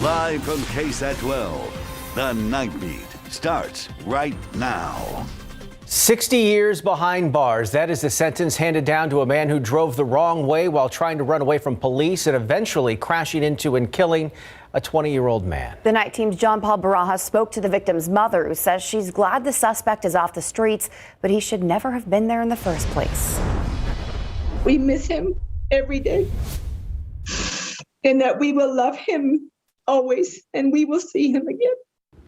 Live from KSAT 12, the Nightbeat starts right now. 60 years behind bars. That is the sentence handed down to a man who drove the wrong way while trying to run away from police and eventually crashing into and killing a 20-year-old man. The night team's John Paul Barajas spoke to the victim's mother, who says she's glad the suspect is off the streets, but he should never have been there in the first place. We miss him every day, and that we will love him always, and we will see him again.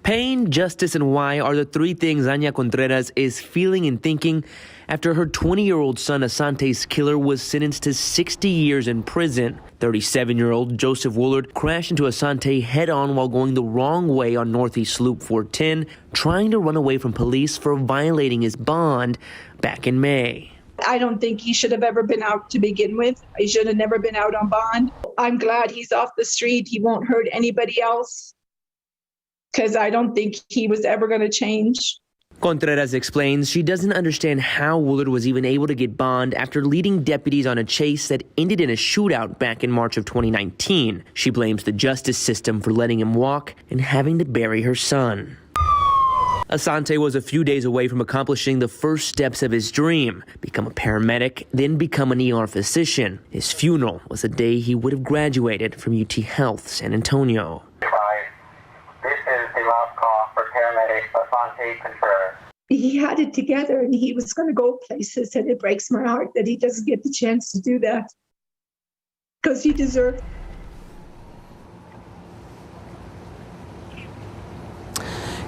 Pain, justice, and why are the three things Anya Contreras is feeling and thinking after her 20-year-old son Asante's killer was sentenced to 60 years in prison. 37-year-old Joseph Woolard crashed into Asante head-on while going the wrong way on Northeast Loop 410, trying to run away from police for violating his bond back in May. I don't think he should have ever been out to begin with. He should have never been out on bond. I'm glad he's off the street. He won't hurt anybody else, because I don't think he was ever going to change. Contreras explains she doesn't understand how Woolard was even able to get bond after leading deputies on a chase that ended in a shootout back in March of 2019. She blames the justice system for letting him walk and having to bury her son. Asante was a few days away from accomplishing the first steps of his dream, become a paramedic, then become an ER physician. His funeral was the day he would have graduated from UT Health San Antonio. This is the last call for paramedic Asante Contreras. He had it together and he was going to go places, and it breaks my heart that he doesn't get the chance to do that, because he deserved it.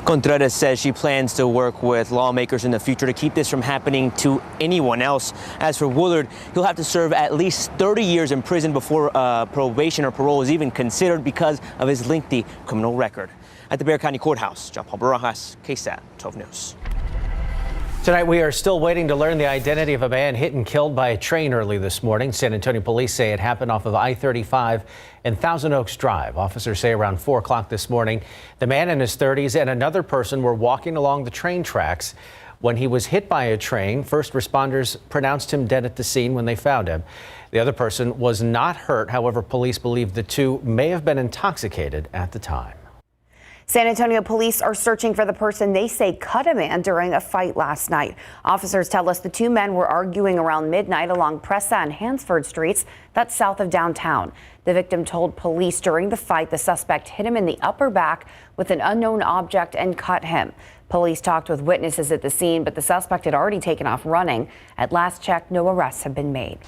Contreras says she plans to work with lawmakers in the future to keep this from happening to anyone else. As for Woolard, he'll have to serve at least 30 years in prison before probation or parole is even considered because of his lengthy criminal record. At the Bexar County Courthouse, John Paul Barajas, KSAT 12 News. Tonight, we are still waiting to learn the identity of a man hit and killed by a train early this morning. San Antonio police say it happened off of I-35 and Thousand Oaks Drive. Officers say around 4 o'clock this morning, the man in his 30s and another person were walking along the train tracks when he was hit by a train. First responders pronounced him dead at the scene when they found him. The other person was not hurt. However, police believe the two may have been intoxicated at the time. San Antonio police are searching for the person they say cut a man during a fight last night. Officers tell us the two men were arguing around midnight along Presa and Hansford Streets, that's south of downtown. The victim told police during the fight the suspect hit him in the upper back with an unknown object and cut him. Police talked with witnesses at the scene, but the suspect had already taken off running. At last check, no arrests have been made.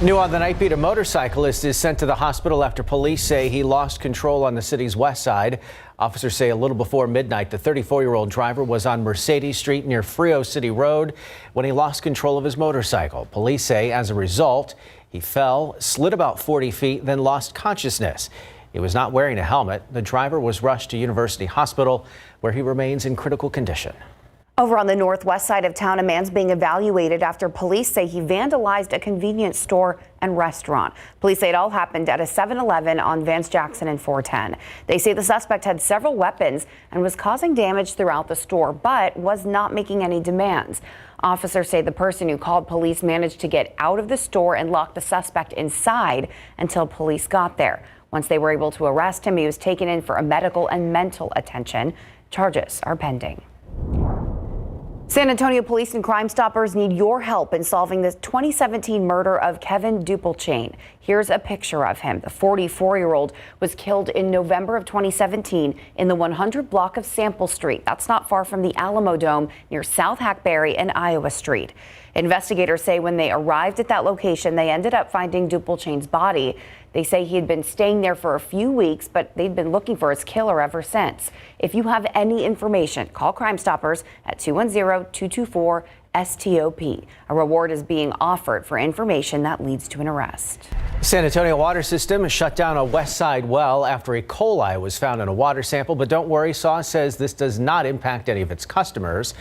New on the Nightbeat, a motorcyclist is sent to the hospital after police say he lost control on the city's west side. Officers say a little before midnight, the 34-year-old driver was on Mercedes Street near Frio City Road when he lost control of his motorcycle. Police say as a result, he fell, slid about 40 feet, then lost consciousness. He was not wearing a helmet. The driver was rushed to University Hospital, where he remains in critical condition. Over on the northwest side of town, a man's being evaluated after police say he vandalized a convenience store and restaurant. Police say it all happened at a 7-Eleven on Vance Jackson and 410. They say the suspect had several weapons and was causing damage throughout the store, but was not making any demands. Officers say the person who called police managed to get out of the store and lock the suspect inside until police got there. Once they were able to arrest him, he was taken in for a medical and mental attention. Charges are pending. San Antonio police and Crime Stoppers need your help in solving the 2017 murder of Kevin Dupplechain. Here's a picture of him. The 44-year-old was killed in November of 2017 in the 100 block of Sample Street. That's not far from the Alamo Dome near South Hackberry and Iowa Street. Investigators say when they arrived at that location, they ended up finding Dupplechain's body. They say he had been staying there for a few weeks, but they'd been looking for his killer ever since. If you have any information, call Crime Stoppers at 210-224-STOP. A reward is being offered for information that leads to an arrest. San Antonio water system has shut down a west side well after E. coli was found in a water sample. But don't worry, SAW says this does not impact any of its customers.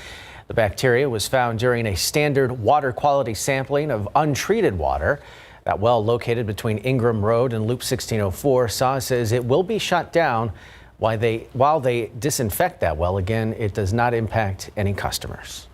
The bacteria was found during a standard water quality sampling of untreated water. That well located between Ingram Road and Loop 1604. SAW says it will be shut down while they disinfect that well. Again, it does not impact any customers.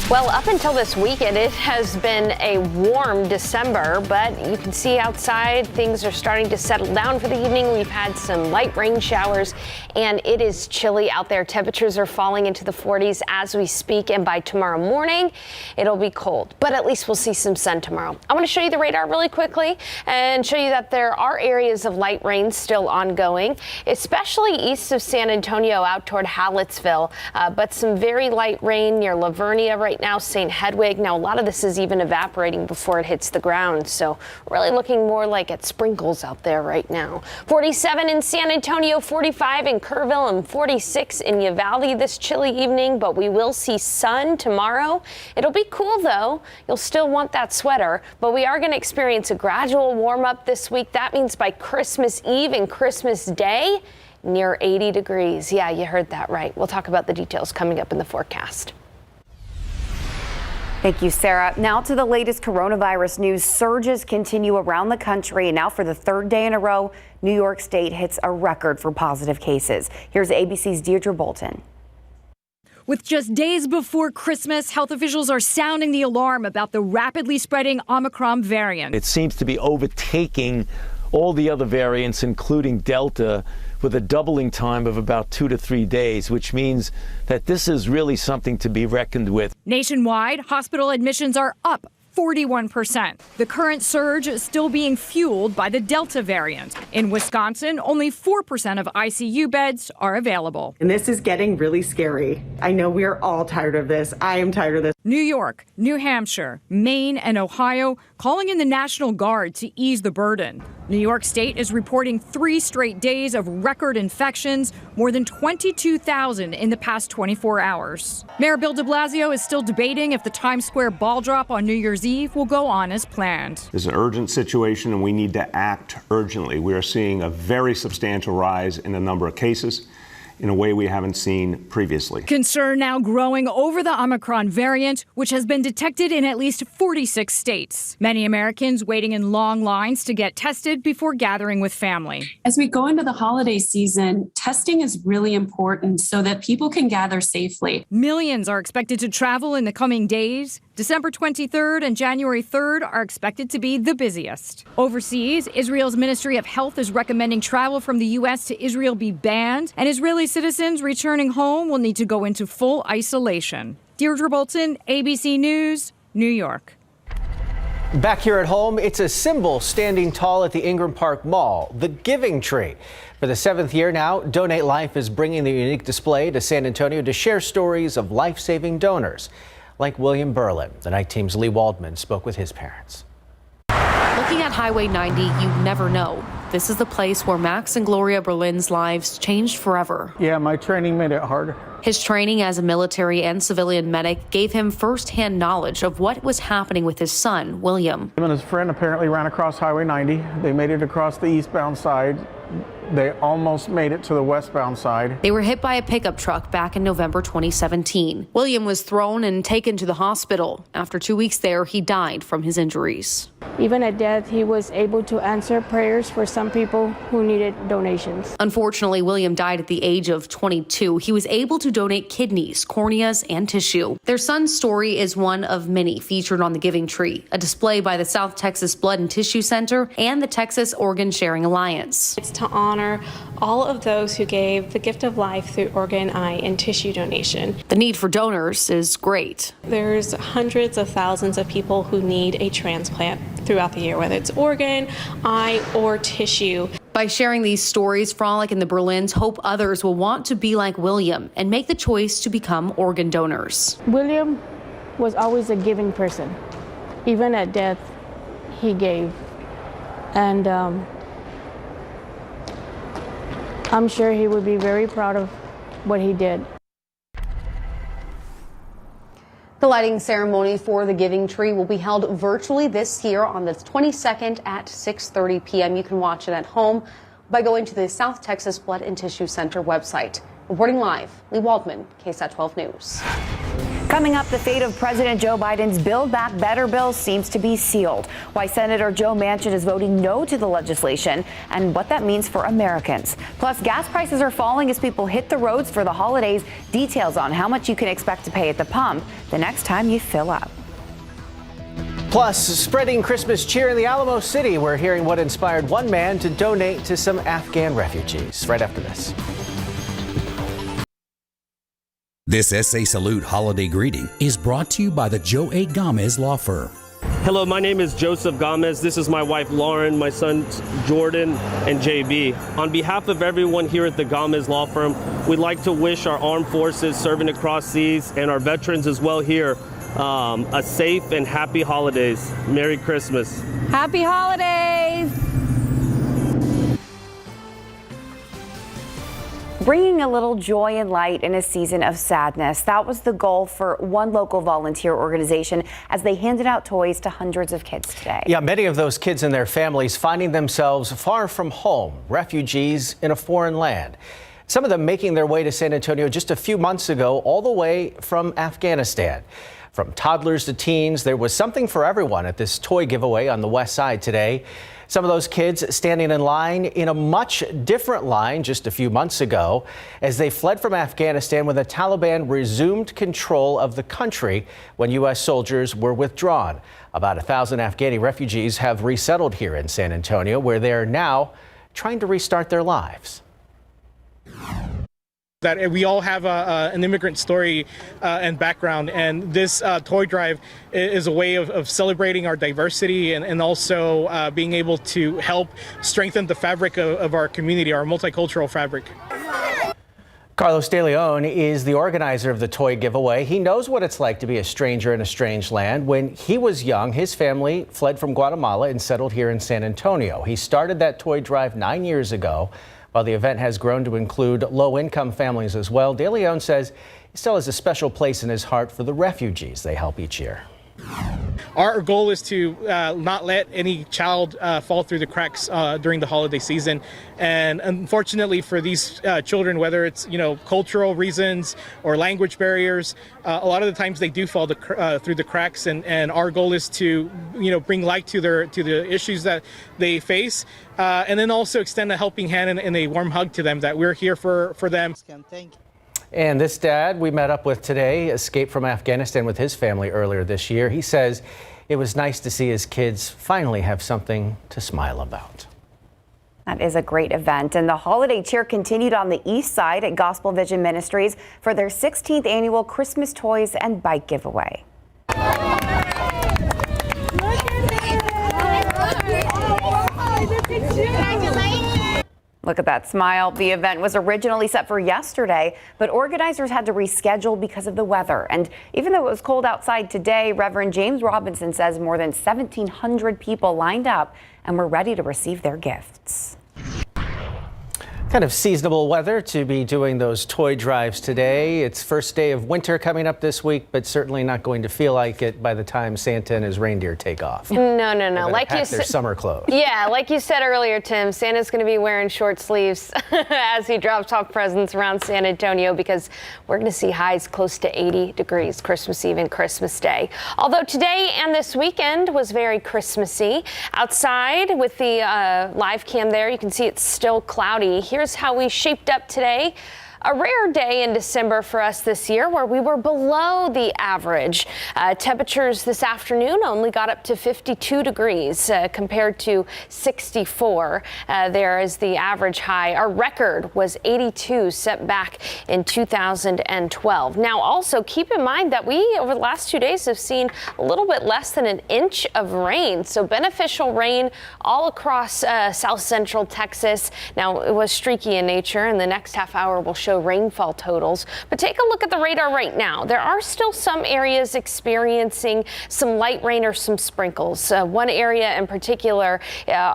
Well, up until this weekend, it has been a warm December, but you can see outside things are starting to settle down for the evening. We've had some light rain showers, and it is chilly out there. Temperatures are falling into the 40s as we speak, and by tomorrow morning, it'll be cold, but at least we'll see some sun tomorrow. I want to show you the radar really quickly and show you that there are areas of light rain still ongoing, especially east of San Antonio out toward Hallettsville, but some very light rain near Lavernia right now, St. Hedwig. Now, a lot of this is even evaporating before it hits the ground, so really looking more like at sprinkles out there right now. 47 in San Antonio, 45 in Kerrville, and 46 in Uvalde this chilly evening, but we will see sun tomorrow. It'll be cool, though. You'll still want that sweater, but we are going to experience a gradual warm up this week. That means by Christmas Eve and Christmas Day, near 80 degrees. Yeah, you heard that right. We'll talk about the details coming up in the forecast. Thank you, Sarah. Now to the latest coronavirus news. Surges continue around the country, and now for the third day in a row, New York State hits a record for positive cases. Here's ABC's Deirdre Bolton. With just days before Christmas, health officials are sounding the alarm about the rapidly spreading OMICRON variant. It seems to be overtaking all the other variants, including Delta, with a doubling time of about 2 to 3 days, which means that this is really something to be reckoned with. Nationwide, hospital admissions are up 41%. The current surge is still being fueled by the Delta variant. In Wisconsin, only 4% of ICU beds are available. And this is getting really scary. I know we are all tired of this. I am tired of this. New York, New Hampshire, Maine, and Ohio calling in the National Guard to ease the burden. New York State is reporting 3 straight days of record infections, more than 22,000 in the past 24 hours. Mayor Bill de Blasio is still debating if the Times Square ball drop on New Year's Eve will go on as planned. It's an urgent situation and we need to act urgently. We are seeing a very substantial rise in the number of cases in a way we haven't seen previously. Concern now growing over the Omicron variant, which has been detected in at least 46 states. Many Americans waiting in long lines to get tested before gathering with family. As we go into the holiday season, testing is really important so that people can gather safely. Millions are expected to travel in the coming days. December 23rd and January 3rd are expected to be the busiest. Overseas, Israel's Ministry of Health is recommending travel from the U.S. to Israel be banned, and Israeli citizens returning home will need to go into full isolation. Deirdre Bolton, ABC News, New York. Back here at home, it's a symbol standing tall at the Ingram Park Mall, the Giving Tree. For the 7th year now, Donate Life is bringing the unique display to San Antonio to share stories of life-saving donors, like William Berlin. The night team's Lee Waldman spoke with his parents. Looking at Highway 90, you never know. This is the place where Max and Gloria Berlin's lives changed forever. Yeah, my training made it harder. His training as a military and civilian medic gave him firsthand knowledge of what was happening with his son, William. Him and his friend apparently ran across Highway 90. They made it across the eastbound side. They almost made it to the westbound side. They were hit by a pickup truck back in November 2017. William was thrown and taken to the hospital. After 2 weeks there, he died from his injuries. Even at death, he was able to answer prayers for some people who needed donations. Unfortunately, William died at the age of 22. He was able to donate kidneys, corneas, and tissue. Their son's story is one of many featured on the Giving Tree, a display by the South Texas Blood and Tissue Center and the Texas Organ Sharing Alliance. It's to honor all of those who gave the gift of life through organ, eye, and tissue donation. The need for donors is great. There's hundreds of thousands of people who need a transplant throughout the year, whether it's organ, eye, or tissue. By sharing these stories, Frolic and the Berlins hope others will want to be like William and make the choice to become organ donors. William was always a giving person. Even at death, he gave. And I'm sure he would be very proud of what he did. The lighting ceremony for the Giving Tree will be held virtually this year on the 22nd at 6:30 p.m. You can watch it at home by going to the South Texas Blood and Tissue Center website. Reporting live, Lee Waldman, KSAT 12 News. Coming up, the fate of President Joe Biden's Build Back Better bill seems to be sealed. Why Senator Joe Manchin is voting no to the legislation and what that means for Americans. Plus, gas prices are falling as people hit the roads for the holidays. Details on how much you can expect to pay at the pump the next time you fill up. Plus, spreading Christmas cheer in the Alamo City. We're hearing what inspired one man to donate to some Afghan refugees. Right after this. This SA Salute holiday greeting is brought to you by the Joe A. Gomez Law Firm. Hello, my name is Joseph Gomez. This is my wife Lauren, my sons Jordan and JB. On behalf of everyone here at the Gomez Law Firm, we'd like to wish our armed forces serving across seas and our veterans as well here a safe and happy holidays. Merry Christmas. Happy holidays. Bringing a little joy and light in a season of sadness. That was the goal for one local volunteer organization as they handed out toys to hundreds of kids today. Yeah, many of those kids and their families finding themselves far from home, refugees in a foreign land. Some of them making their way to San Antonio just a few months ago, all the way from Afghanistan. From toddlers to teens, there was something for everyone at this toy giveaway on the west side today. Some of those kids standing in line in a much different line just a few months ago as they fled from Afghanistan when the Taliban resumed control of the country when U.S. soldiers were withdrawn. About 1,000 Afghani refugees have resettled here in San Antonio, where they are now trying to restart their lives. That we all have an immigrant story and background, and this toy drive is a way of celebrating our diversity and also being able to help strengthen the fabric of our community, our multicultural fabric. Carlos De Leon is the organizer of the toy giveaway. He knows what it's like to be a stranger in a strange land. When he was young, his family fled from Guatemala and settled here in San Antonio. He started that toy drive 9 years ago. While the event has grown to include low-income families as well, De Leon says he still has a special place in his heart for the refugees they help each year. Our goal is to not let any child fall through the cracks during the holiday season. And unfortunately for these children, whether it's cultural reasons or language barriers, a lot of the times they do fall through the cracks. And our goal is to bring light to the issues that they face, and then also extend a helping hand and a warm hug to them, that we're here for them. And this dad we met up with today escaped from Afghanistan with his family earlier this year. He says it was nice to see his kids finally have something to smile about. That is a great event. And the holiday cheer continued on the east side at Gospel Vision Ministries for their 16th annual Christmas Toys and Bike Giveaway. Look at that smile. The event was originally set for yesterday, but organizers had to reschedule because of the weather. And even though it was cold outside today, Reverend James Robinson says more than 1,700 people lined up and were ready to receive their gifts. Kind of seasonable weather to be doing those toy drives today. It's first day of winter coming up this week, but certainly not going to feel like it by the time Santa and his reindeer take off. No. Like you said, their summer clothes. Yeah, like you said earlier, Tim, Santa's going to be wearing short sleeves as he drops off presents around San Antonio, because we're going to see highs close to 80 degrees Christmas Eve and Christmas Day. Although today and this weekend was very Christmassy. Outside with the live cam there, you can see it's still cloudy. Here's how we shaped up today. A rare day in December for us this year, where we were below the average. Temperatures this afternoon only got up to 52 degrees compared to 64. There is the average high. Our record was 82, set back in 2012. Now, also keep in mind that we, over the last 2 days, have seen a little bit less than an inch of rain. So beneficial rain all across south central Texas. Now, it was streaky in nature, and the next half hour will show rainfall totals. But take a look at the radar right now. There are still some areas experiencing some light rain or some sprinkles. One area in particular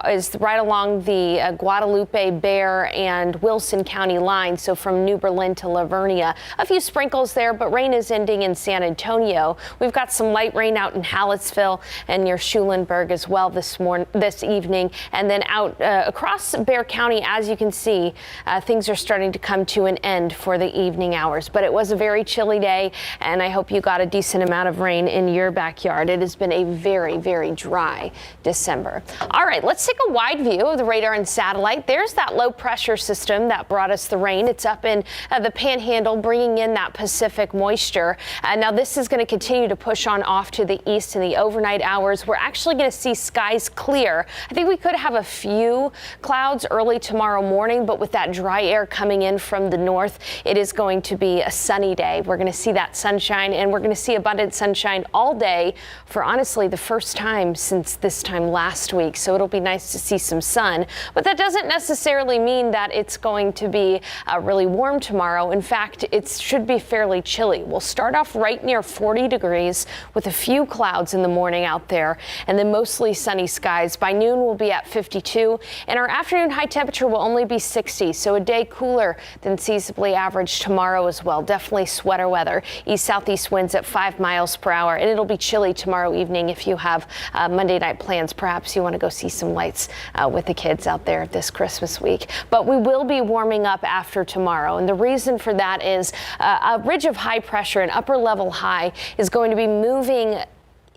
is right along the Guadalupe, Bexar, and Wilson County line. So from New Berlin to Lavernia, a few sprinkles there, but rain is ending in San Antonio. We've got some light rain out in Hallettsville and near Schulenburg as well this evening. And then out across Bexar County, as you can see, things are starting to come to an end end for the evening hours. But it was a very chilly day, and I hope you got a decent amount of rain in your backyard. It has been a very, very dry December. All right, let's take a wide view of the radar and satellite. There's that low pressure system that brought us the rain. It's up in the Panhandle, bringing in that Pacific moisture. Now this is going to continue to push on off to the east in the overnight hours. We're actually going to see skies clear. I think we could have a few clouds early tomorrow morning, but with that dry air coming in from the north, it is going to be a sunny day. We're going to see that sunshine, and we're going to see abundant sunshine all day for honestly the first time since this time last week. So it'll be nice to see some sun, but that doesn't necessarily mean that it's going to be really warm tomorrow. In fact, it should be fairly chilly. We'll start off right near 40 degrees with a few clouds in the morning out there, and then mostly sunny skies. By noon, we'll be at 52, and our afternoon high temperature will only be 60, so a day cooler than seasonably average tomorrow as well. Definitely sweater weather. East-southeast winds at 5 miles per hour, and it'll be chilly tomorrow evening if you have Monday night plans. Perhaps you want to go see some lights with the kids out there this Christmas week. But we will be warming up after tomorrow, and the reason for that is a ridge of high pressure, an upper level high, is going to be moving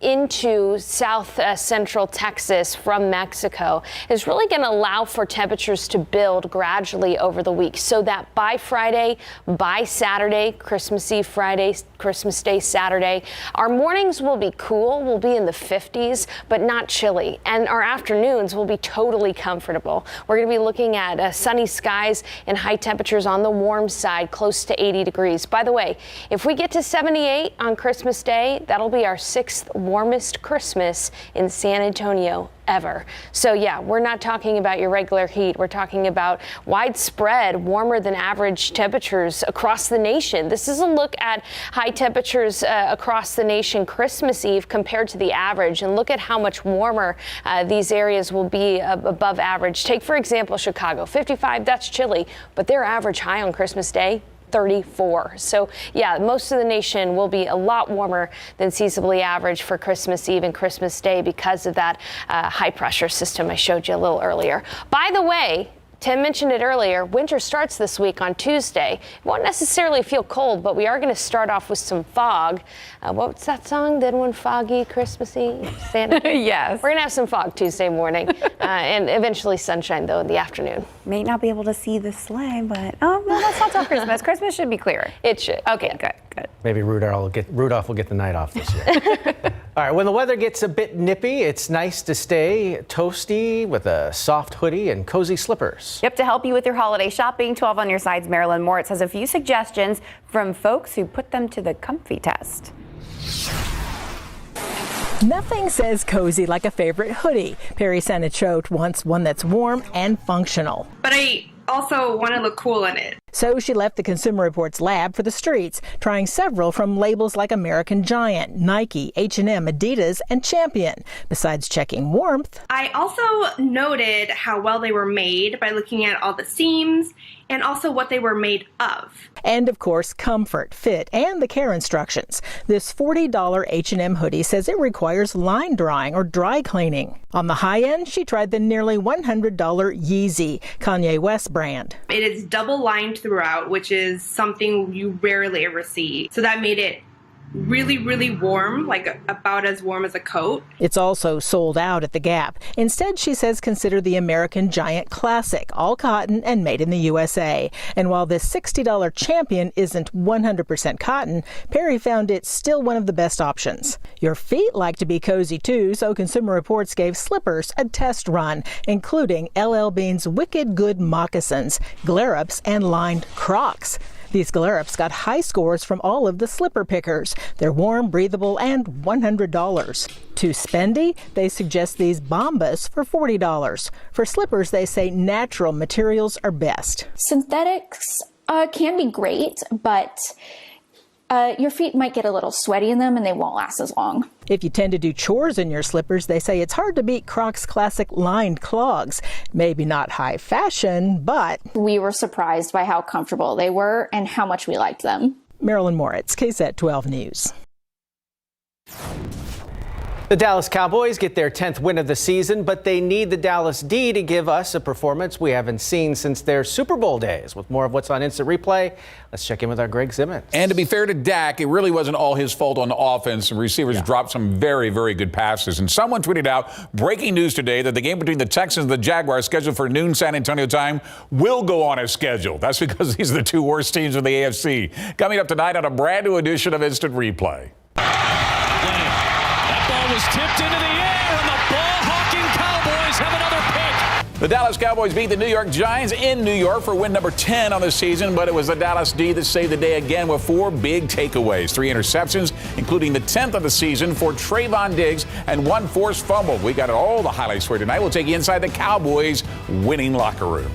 into south central Texas from Mexico, is really going to allow for temperatures to build gradually over the week, so that by Friday, by Saturday, Christmas Eve Friday, Christmas Day Saturday, our mornings will be cool. We'll be in the 50s, but not chilly, and our afternoons will be totally comfortable. We're going to be looking at sunny skies and high temperatures on the warm side, close to 80 degrees. By the way, if we get to 78 on Christmas Day, that'll be our 6th warmest Christmas in San Antonio ever. So yeah, we're not talking about your regular heat. We're talking about widespread warmer than average temperatures across the nation. This is a look at high temperatures across the nation Christmas Eve compared to the average, and look at how much warmer these areas will be above average. Take, for example, Chicago, 55, that's chilly, but their average high on Christmas Day, 34. So yeah, most of the nation will be a lot warmer than seasonably average for Christmas Eve and Christmas Day because of that high pressure system I showed you a little earlier. By the way, Tim mentioned it earlier, winter starts this week on Tuesday. It won't necessarily feel cold, but we are going to start off with some fog. What's that song? Then One Foggy Christmas Eve? Santa? Yes. We're going to have some fog Tuesday morning, and eventually sunshine, though, in the afternoon. May not be able to see the sleigh, but oh, no, that's not till Christmas. Christmas should be clear. It should. Okay, good. Maybe Rudolph will get the night off this year. All right, when the weather gets a bit nippy, it's nice to stay toasty with a soft hoodie and cozy slippers. Yep, to help you with your holiday shopping, 12 on your sides, Marilyn Moritz has a few suggestions from folks who put them to the comfy test. Nothing says cozy like a favorite hoodie. Perry Sanichote wants one that's warm and functional. But I also want to look cool in it. So she left the Consumer Reports lab for the streets, trying several from labels like American Giant, Nike, H&M, Adidas, and Champion. Besides checking warmth, I also noted how well they were made by looking at all the seams and also what they were made of. And of course, comfort, fit, and the care instructions. This $40 H&M hoodie says it requires line drying or dry cleaning. On the high end, she tried the nearly $100 Yeezy, Kanye West brand. It is double lined throughout, which is something you rarely ever see. So that made it really, really warm, like about as warm as a coat. It's also sold out at the Gap. Instead, she says consider the American Giant Classic, all cotton and made in the USA. And while this $60 Champion isn't 100% cotton, Perry found it's still one of the best options. Your feet like to be cozy too, so Consumer Reports gave slippers a test run, including LL Bean's Wicked Good moccasins, glare-ups, and lined Crocs. These glare-ups got high scores from all of the slipper pickers. They're warm, breathable, and $100. Too spendy? They suggest these Bombas for $40. For slippers, they say natural materials are best. Synthetics can be great, but your feet might get a little sweaty in them and they won't last as long. If you tend to do chores in your slippers, they say it's hard to beat Crocs' classic lined clogs. Maybe not high fashion, but we were surprised by how comfortable they were and how much we liked them. Marilyn Moritz, KSAT 12 News. The Dallas Cowboys get their 10th win of the season, but they need the Dallas D to give us a performance we haven't seen since their Super Bowl days. With more of what's on Instant Replay, let's check in with our Greg Simmons. And to be fair to Dak, it really wasn't all his fault on the offense. The receivers dropped some very, very good passes. And someone tweeted out, breaking news today, that the game between the Texans and the Jaguars, scheduled for noon San Antonio time, will go on as scheduled. That's because these are the two worst teams in the AFC. Coming up tonight on a brand new edition of Instant Replay. Was tipped into the air, and the ball-hawking Cowboys have another pick. The Dallas Cowboys beat the New York Giants in New York for win number 10 on the season, but it was the Dallas D that saved the day again with 4 big takeaways, 3 interceptions, including the 10th of the season for Trayvon Diggs, and 1 forced fumble. We got all the highlights for you tonight. We'll take you inside the Cowboys' winning locker room.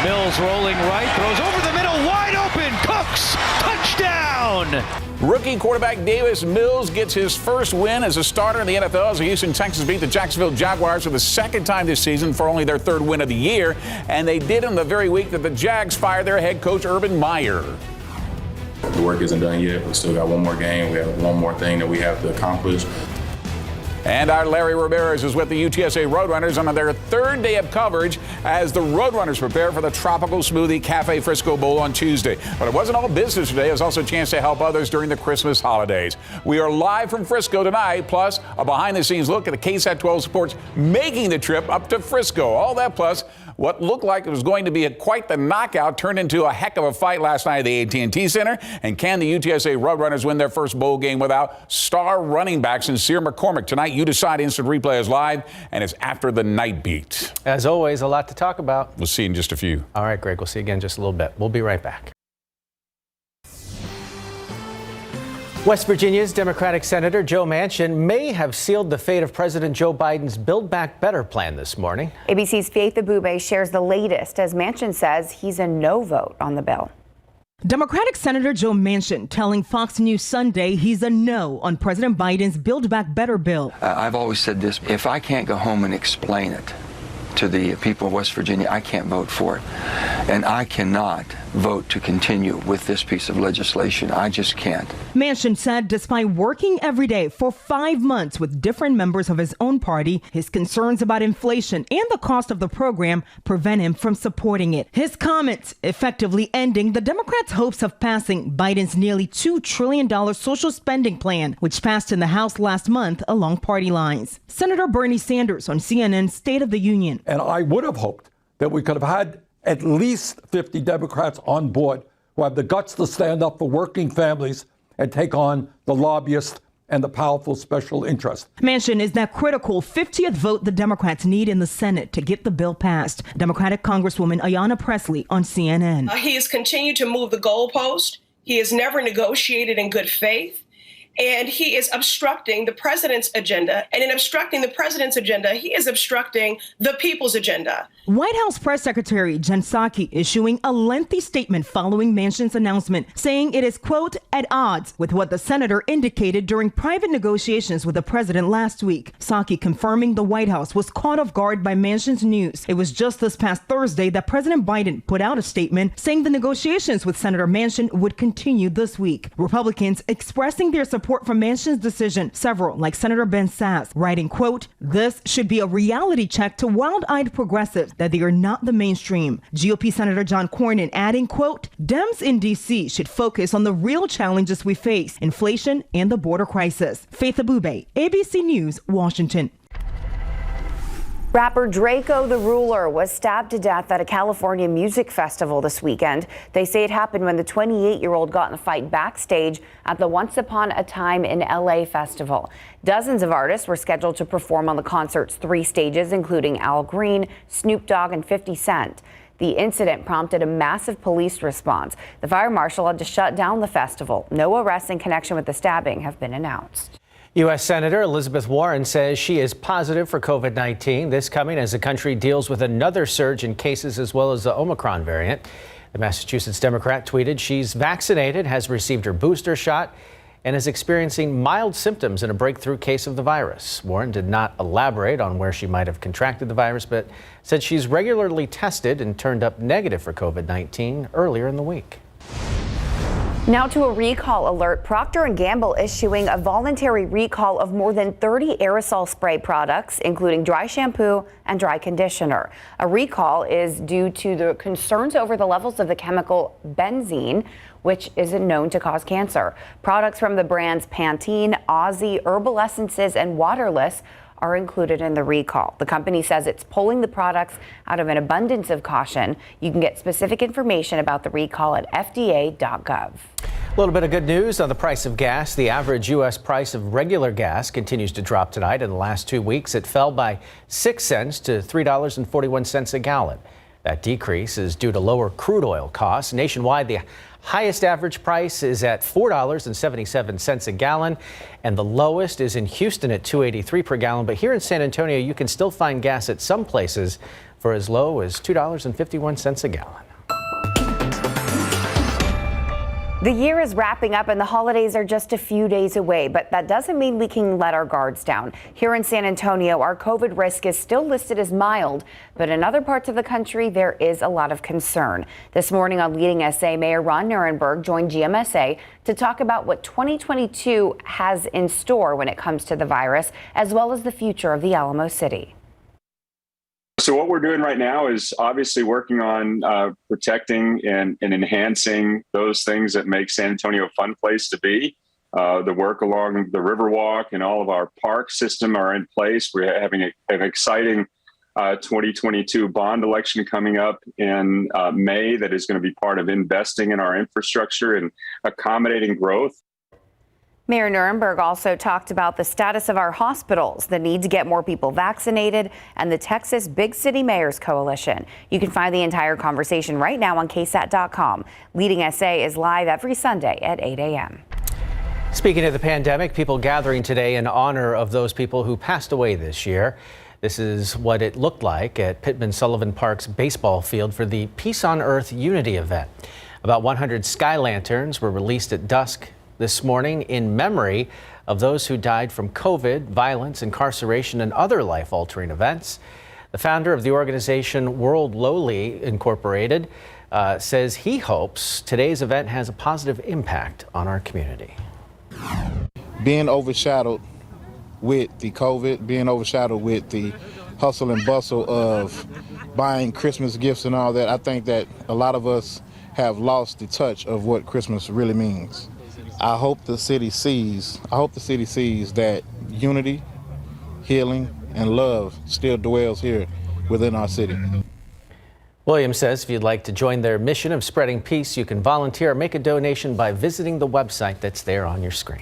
Mills rolling right, throws over the middle, wide open, Cooks, touchdown! Rookie quarterback Davis Mills gets his first win as a starter in the NFL as the Houston Texans beat the Jacksonville Jaguars for the second time this season for only their 3rd win of the year. And they did in the very week that the Jags fired their head coach Urban Meyer. The work isn't done yet. We still got one more game. We have one more thing that we have to accomplish. And our Larry Ramirez is with the UTSA Roadrunners on their 3rd day of coverage as the Roadrunners prepare for the Tropical Smoothie Cafe Frisco Bowl on Tuesday. But it wasn't all business today. It was also a chance to help others during the Christmas holidays. We are live from Frisco tonight, plus a behind-the-scenes look at the KSAT 12 Sports making the trip up to Frisco. All that plus what looked like it was going to be quite the knockout turned into a heck of a fight last night at the AT&T Center. And can the UTSA Roadrunners win their first bowl game without star running back Sincere McCormick? Tonight, You Decide Instant Replay is live, and it's after the Nightbeat. As always, a lot to talk about. We'll see you in just a few. All right, Greg, we'll see you again in just a little bit. We'll be right back. West Virginia's Democratic Senator Joe Manchin may have sealed the fate of President Joe Biden's Build Back Better plan this morning. ABC's Faith Abube shares the latest as Manchin says he's a no vote on the bill. Democratic Senator Joe Manchin telling Fox News Sunday he's a no on President Biden's Build Back Better bill. I've always said this, if I can't go home and explain it to the people of West Virginia, I can't vote for it. And I cannot vote to continue with this piece of legislation. I just can't. Manchin said despite working every day for 5 months with different members of his own party, his concerns about inflation and the cost of the program prevent him from supporting it. His comments effectively ending the Democrats' hopes of passing Biden's nearly $2 trillion social spending plan, which passed in the House last month along party lines. Senator Bernie Sanders on CNN's State of the Union. And I would have hoped that we could have had at least 50 Democrats on board who have the guts to stand up for working families and take on the lobbyists and the powerful special interest. Manchin is that critical 50th vote the Democrats need in the Senate to get the bill passed. Democratic Congresswoman Ayanna Pressley on CNN. He has continued to move the goalpost. He has never negotiated in good faith. And he is obstructing the president's agenda. And in obstructing the president's agenda, he is obstructing the people's agenda. White House Press Secretary Jen Psaki issuing a lengthy statement following Manchin's announcement, saying it is, quote, at odds with what the senator indicated during private negotiations with the president last week. Psaki confirming the White House was caught off guard by Manchin's news. It was just this past Thursday that President Biden put out a statement saying the negotiations with Senator Manchin would continue this week. Republicans expressing their support for Manchin's decision, several like Senator Ben Sasse writing, quote, this should be a reality check to wild-eyed progressives that they are not the mainstream. GOP Senator John Cornyn adding, quote, Dems in D.C. should focus on the real challenges we face, inflation and the border crisis. Faith Abube, ABC News, Washington. Rapper Draco the Ruler was stabbed to death at a California music festival this weekend. They say it happened when the 28-year-old got in a fight backstage at the Once Upon a Time in LA festival. Dozens of artists were scheduled to perform on the concert's 3 stages, including Al Green, Snoop Dogg, and 50 Cent. The incident prompted a massive police response. The fire marshal had to shut down the festival. No arrests in connection with the stabbing have been announced. U.S. Senator Elizabeth Warren says she is positive for COVID-19. This coming as the country deals with another surge in cases as well as the OMICRON variant. The Massachusetts Democrat tweeted she's vaccinated, has received her booster shot, and is experiencing mild symptoms in a breakthrough case of the virus. Warren did not elaborate on where she might have contracted the virus, but said she's regularly tested and turned up negative for COVID-19 earlier in the week. Now to a recall alert. Procter & Gamble issuing a voluntary recall of more than 30 aerosol spray products, including dry shampoo and dry conditioner. A recall is due to the concerns over the levels of the chemical benzene, which is known to cause cancer. Products from the brands Pantene, Aussie, Herbal Essences, and Waterless are included in the recall. The company says it's pulling the products out of an abundance of caution. You can get specific information about the recall at fda.gov. A little bit of good news on the price of gas. The average U.S. price of regular gas continues to drop tonight. In the last 2 weeks, it fell by 6 cents to $3.41 a gallon. That decrease is due to lower crude oil costs. Nationwide, the highest average price is at $4.77 a gallon, and the lowest is in Houston at $2.83 per gallon. But here in San Antonio, you can still find gas at some places for as low as $2.51 a gallon. The year is wrapping up and the holidays are just a few days away, but that doesn't mean we can let our guards down. Here in San Antonio, our COVID risk is still listed as mild, but in other parts of the country, there is a lot of concern. This morning on Leading SA, Mayor Ron Nirenberg joined GMSA to talk about what 2022 has in store when it comes to the virus, as well as the future of the Alamo City. So what we're doing right now is obviously working on protecting and enhancing those things that make San Antonio a fun place to be. The work along the Riverwalk and all of our park system are in place. We're having an exciting 2022 bond election coming up in May that is going to be part of investing in our infrastructure and accommodating growth. Mayor Nirenberg also talked about the status of our hospitals, the need to get more people vaccinated, and the Texas Big City Mayors Coalition. You can find the entire conversation right now on KSAT.com. Leading SA is live every Sunday at 8 a.m. Speaking of the pandemic, people gathering today in honor of those people who passed away this year. This is what it looked like at Pittman Sullivan Park's baseball field for the Peace on Earth Unity event. About 100 sky lanterns were released at dusk this morning in memory of those who died from COVID, violence, incarceration, and other life-altering events. The founder of the organization World Lowly Incorporated says he hopes today's event has a positive impact on our community. Being overshadowed with the COVID, being overshadowed with the hustle and bustle of buying Christmas gifts and all that, I think that a lot of us have lost the touch of what Christmas really means. I hope the city sees that unity, healing, and love still dwells here within our city. Williams says if you'd like to join their mission of spreading peace, you can volunteer or make a donation by visiting the website that's there on your screen.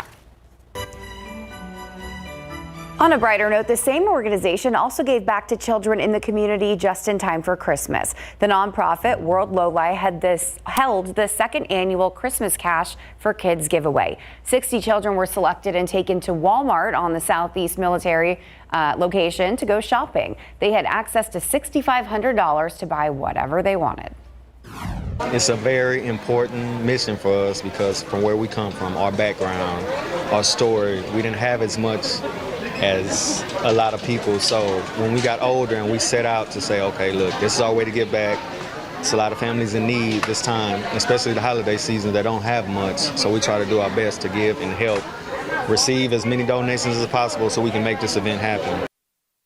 On a brighter note, the same organization also gave back to children in the community just in time for Christmas. The nonprofit World Lowly held the second annual Christmas Cash for Kids giveaway. 60 children were selected and taken to Walmart on the Southeast Military location to go shopping. They had access to $6,500 to buy whatever they wanted. It's a very important mission for us because from where we come from, our background, our story, we didn't have as much as a lot of people. So when we got older and we set out to say, okay, look, this is our way to give back. It's a lot of families in need this time, especially the holiday season that don't have much. So we try to do our best to give and help receive as many donations as possible so we can make this event happen.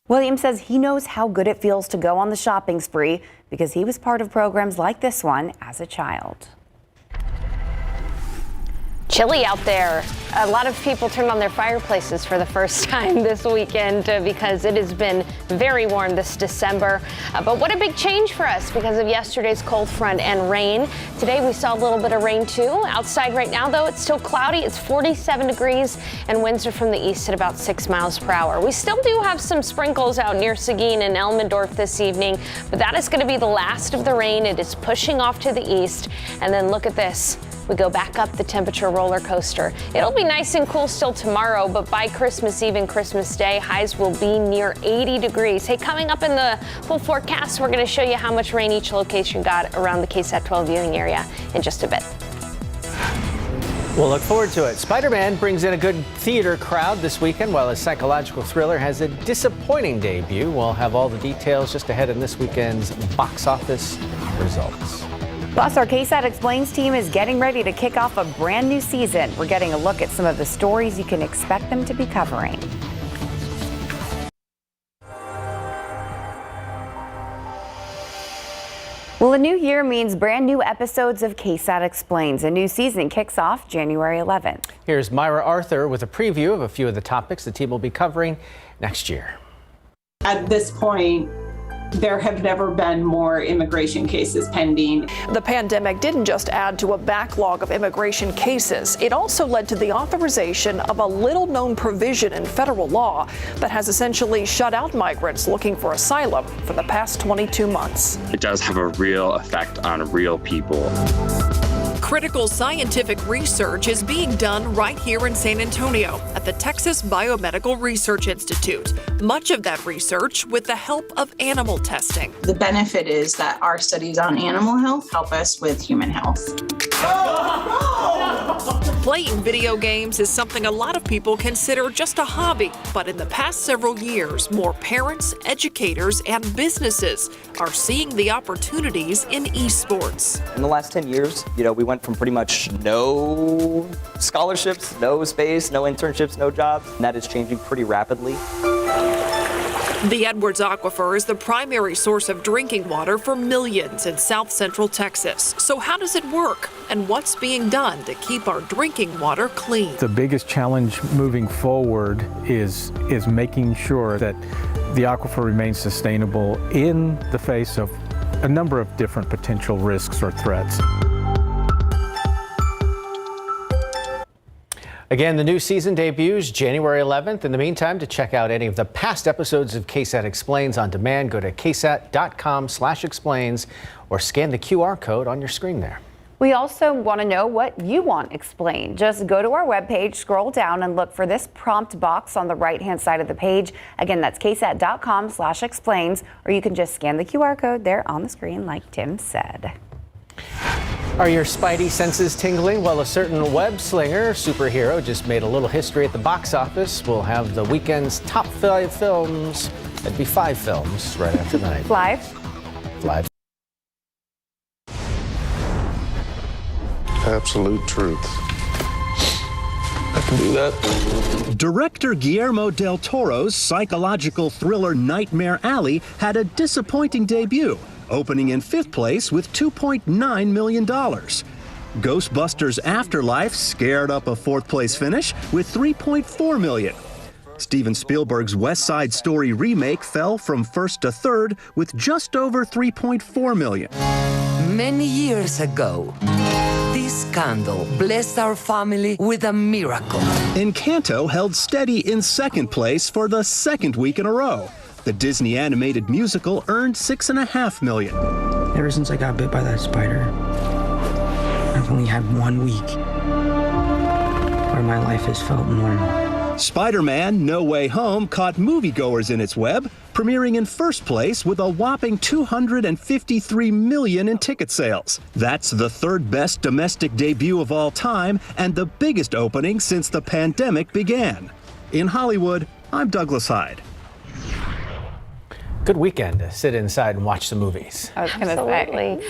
Williams says he knows how good it feels to go on the shopping spree because he was part of programs like this one as a child. Chilly out there. A lot of people turned on their fireplaces for the first time this weekend because it has been very warm this December. But what a big change for us because of yesterday's cold front and rain. Today we saw a little bit of rain too. Outside right now though, it's still cloudy. It's 47 degrees and winds are from the east at about 6 miles per hour. We still do have some sprinkles out near Seguin and Elmendorf this evening, but that is going to be the last of the rain. It is pushing off to the east. And then look at this. We go back up the temperature roller coaster. It'll be nice and cool still tomorrow, but by Christmas Eve and Christmas Day, highs will be near 80 degrees. Hey, coming up in the full forecast, we're going to show you how much rain each location got around the KSAT 12 viewing area in just a bit. We'll look forward to it. Spider-Man brings in a good theater crowd this weekend, while his psychological thriller has a disappointing debut. We'll have all the details just ahead in this weekend's box office results. Plus, our KSAT Explains team is getting ready to kick off a brand new season. We're getting a look at some of the stories you can expect them to be covering. Well, a new year means brand new episodes of KSAT Explains. A new season kicks off January 11th. Here's Myra Arthur with a preview of a few of the topics the team will be covering next year. At this point, there have never been more immigration cases pending. The pandemic didn't just add to a backlog of immigration cases. It also led to the authorization of a little-known provision in federal law that has essentially shut out migrants looking for asylum for the past 22 months. It does have a real effect on real people. Critical scientific research is being done right here in San Antonio at the Texas Biomedical Research Institute. Much of that research with the help of animal testing. The benefit is that our studies on animal health help us with human health. Playing video games is something a lot of people consider just a hobby, but in the past several years, more parents, educators, and businesses are seeing the opportunities in esports. In the last 10 years, we went from pretty much no scholarships, no space, no internships, no jobs, and that is changing pretty rapidly. The Edwards Aquifer is the primary source of drinking water for millions in South Central Texas. So how does it work? And what's being done to keep our drinking water clean? The biggest challenge moving forward is making sure that the aquifer remains sustainable in the face of a number of different potential risks or threats. Again, the new season debuts January 11th. In the meantime, to check out any of the past episodes of KSAT Explains on demand, go to ksat.com/explains or scan the QR code on your screen there. We also want to know what you want explained. Just go to our webpage, scroll down, and look for this prompt box on the right-hand side of the page. Again, that's ksat.com/explains, or you can just scan the QR code there on the screen like Tim said. Are your spidey senses tingling? Well, a certain web slinger superhero just made a little history at the box office. We'll have the weekend's top 5 films. That'd be 5 films right after the night. Live. Absolute truth. I can do that. Director Guillermo del Toro's psychological thriller Nightmare Alley had a disappointing debut, opening in 5th place with $2.9 million. Ghostbusters Afterlife scared up a 4th place finish with $3.4 million. Steven Spielberg's West Side Story remake fell from 1st to 3rd with just over $3.4 million. Many years ago, this candle blessed our family with a miracle. Encanto held steady in 2nd place for the 2nd week in a row. The Disney animated musical earned $6.5 million. Ever since I got bit by that spider, I've only had 1 week where my life has felt normal. Spider-Man No Way Home caught moviegoers in its web, premiering in 1st place with a whopping $253 million in ticket sales. That's the 3rd best domestic debut of all time and the biggest opening since the pandemic began. In Hollywood, I'm Douglas Hyde. Good weekend to sit inside and watch some movies. I was going to say,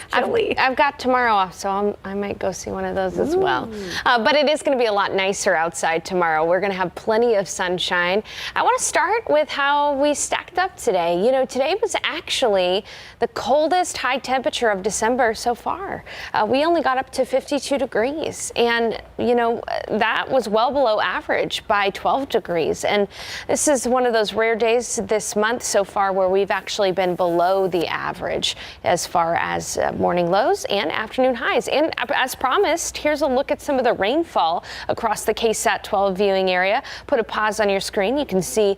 I've got tomorrow off, so I might go see one of those as well. But it is going to be a lot nicer outside tomorrow. We're going to have plenty of sunshine. I want to start with how we stacked up today. Today was actually the coldest high temperature of December so far. We only got up to 52 degrees, and that was well below average by 12 degrees. And this is one of those rare days this month so far where we've actually been below the average as far as morning lows and afternoon highs. And as promised, here's a look at some of the rainfall across the KSAT 12 viewing area. Put a pause on your screen. You can see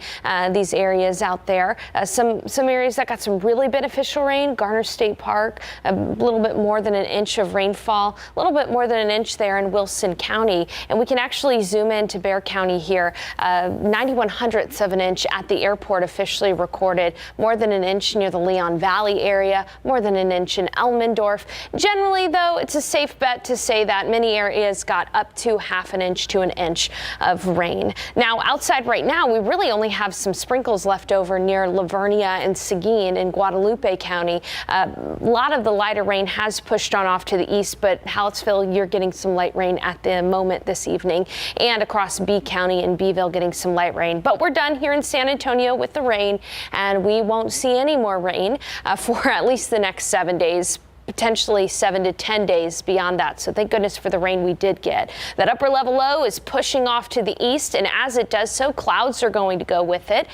these areas out there. Some areas that got some really beneficial rain. Garner State Park, a little bit more than an inch of rainfall, a little bit more than an inch there in Wilson County. And we can actually zoom into Bexar County here. 91/100ths of an inch at the airport officially recorded. More than an inch near the Leon Valley area, more than an inch in Elmendorf. Generally, though, it's a safe bet to say that many areas got up to half an inch to an inch of rain. Now, outside right now, we really only have some sprinkles left over near Lavernia and Seguin in Guadalupe County. A lot of the lighter rain has pushed on off to the east, but Hallettsville, you're getting some light rain at the moment this evening, and across B County and Beeville getting some light rain. But we're done here in San Antonio with the rain, and we won't see any more rain for at least the next 7 days. Potentially 7 to 10 days beyond that. So thank goodness for the rain we did get. That upper level low is pushing off to the east, and as it does so, clouds are going to go with it.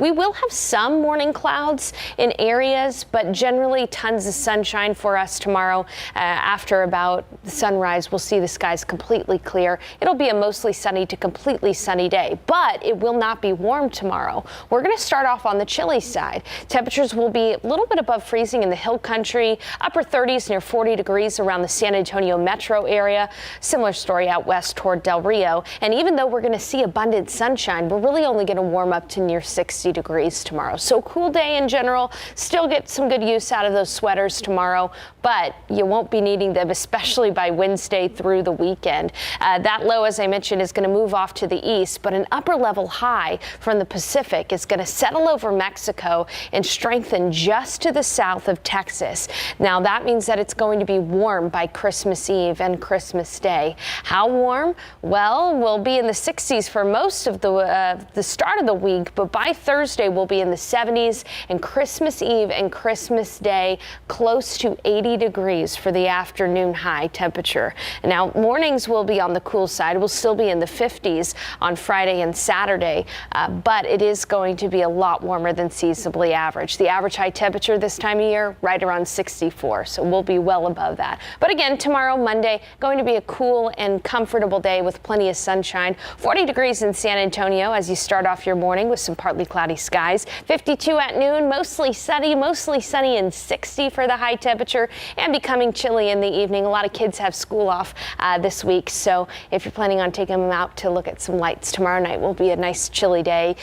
We will have some morning clouds in areas, but generally tons of sunshine for us tomorrow. After about sunrise, we'll see the skies completely clear. It'll be a mostly sunny to completely sunny day, but it will not be warm tomorrow. We're going to start off on the chilly side. Temperatures will be a little bit above freezing in the hill country, upper 30s near 40 degrees around the San Antonio metro area. Similar story out west toward Del Rio. And even though we're going to see abundant sunshine, we're really only going to warm up to near 60 degrees tomorrow. So cool day in general. Still get some good use out of those sweaters tomorrow, but you won't be needing them, especially by Wednesday through the weekend. That low, as I mentioned, is going to move off to the east, but an upper level high from the Pacific is going to settle over Mexico and strengthen just to the south of Texas. Now that means that it's going to be warm by Christmas Eve and Christmas Day. How warm? Well, we'll be in the 60s for most of the start of the week, but by Thursday we'll be in the 70s, and Christmas Eve and Christmas Day close to 80 degrees for the afternoon high temperature. Now mornings will be on the cool side. We'll still be in the 50s on Friday and Saturday, but it is going to be a lot warmer than seasonably average. The average high temperature this time of year, right around 64. So we'll be well above that. But again, tomorrow, Monday, going to be a cool and comfortable day with plenty of sunshine. 40 degrees in San Antonio as you start off your morning with some partly cloudy skies. 52 at noon, mostly sunny, and 60 for the high temperature, and becoming chilly in the evening. A lot of kids have school off this week, so if you're planning on taking them out to look at some lights tomorrow night, will be a nice chilly day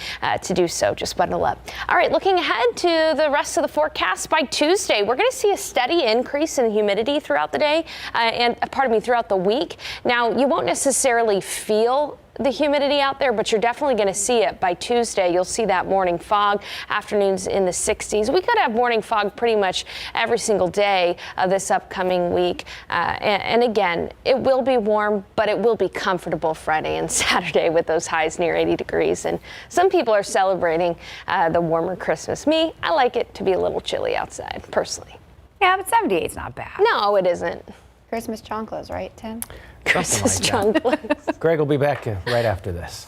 to do so. Just bundle up. All right, looking ahead to the rest of the forecast, by Tuesday, we're going to see a steady increase in humidity throughout the day throughout the week. Now, you won't necessarily feel the humidity out there, but you're definitely going to see it by Tuesday. You'll see that morning fog, afternoons in the 60s. We could have morning fog pretty much every single day of this upcoming week. And again, it will be warm, but it will be comfortable Friday and Saturday with those highs near 80 degrees. And some people are celebrating the warmer Christmas. Me, I like it to be a little chilly outside, personally. Yeah, but 78 is not bad. No, it isn't. Christmas chonclas, right, Tim? Christmas chonclas. Greg will be back right after this.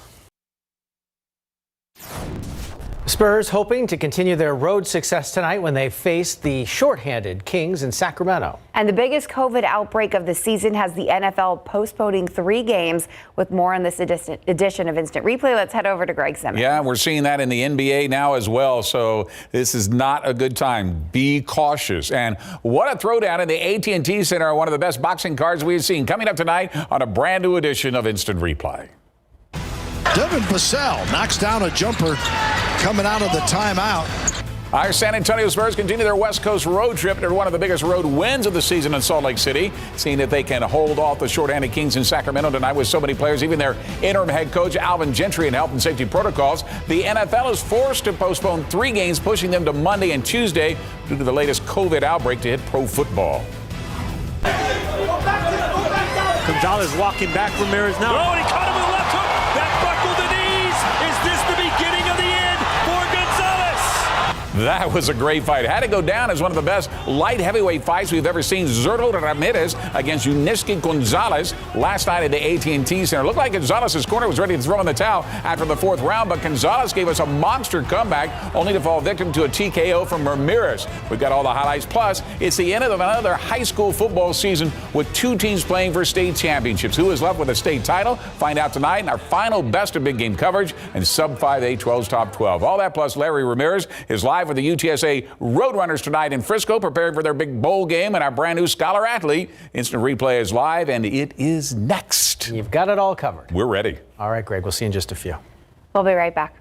Spurs hoping to continue their road success tonight when they face the shorthanded Kings in Sacramento. And the biggest COVID outbreak of the season has the NFL postponing 3 games. With more on this edition of Instant Replay, let's head over to Greg Simmons. Yeah, we're seeing that in the NBA now as well. So this is not a good time. Be cautious. And what a throwdown in the AT&T Center. One of the best boxing cards we've seen coming up tonight on a brand new edition of Instant Replay. Devin Vassell knocks down a jumper coming out of the timeout. Our San Antonio Spurs continue their West Coast road trip to one of the biggest road wins of the season in Salt Lake City, seeing that they can hold off the shorthanded Kings in Sacramento tonight with so many players, even their interim head coach Alvin Gentry, in health and safety protocols. The NFL is forced to postpone 3 games, pushing them to Monday and Tuesday due to the latest COVID outbreak to hit pro football. Gonzalez walking back. Ramirez now. Oh, and he caught him with a left hook. That buckled the knees. Is this the beginning of the end for Gonzalez? That was a great fight. Had to go down as one of the best light heavyweight fights we've ever seen. Zurdo Ramirez against Uniski Gonzalez last night at the AT&T Center. Looked like Gonzalez's corner was ready to throw in the towel after the 4th round, but Gonzalez gave us a monster comeback, only to fall victim to a TKO from Ramirez. We've got all the highlights. Plus, it's the end of another high school football season with 2 teams playing for state championships. Who is left with a state title? Find out tonight in our final Best of Big Game coverage and Sub-5A 12's Top 12. All that plus Larry Ramirez is live with the UTSA Roadrunners tonight in Frisco, preparing for their big bowl game, and our brand new Scholar Athlete. Instant Replay is live, and it is next. You've got it all covered. We're ready. All right, Greg, we'll see you in just a few. We'll be right back.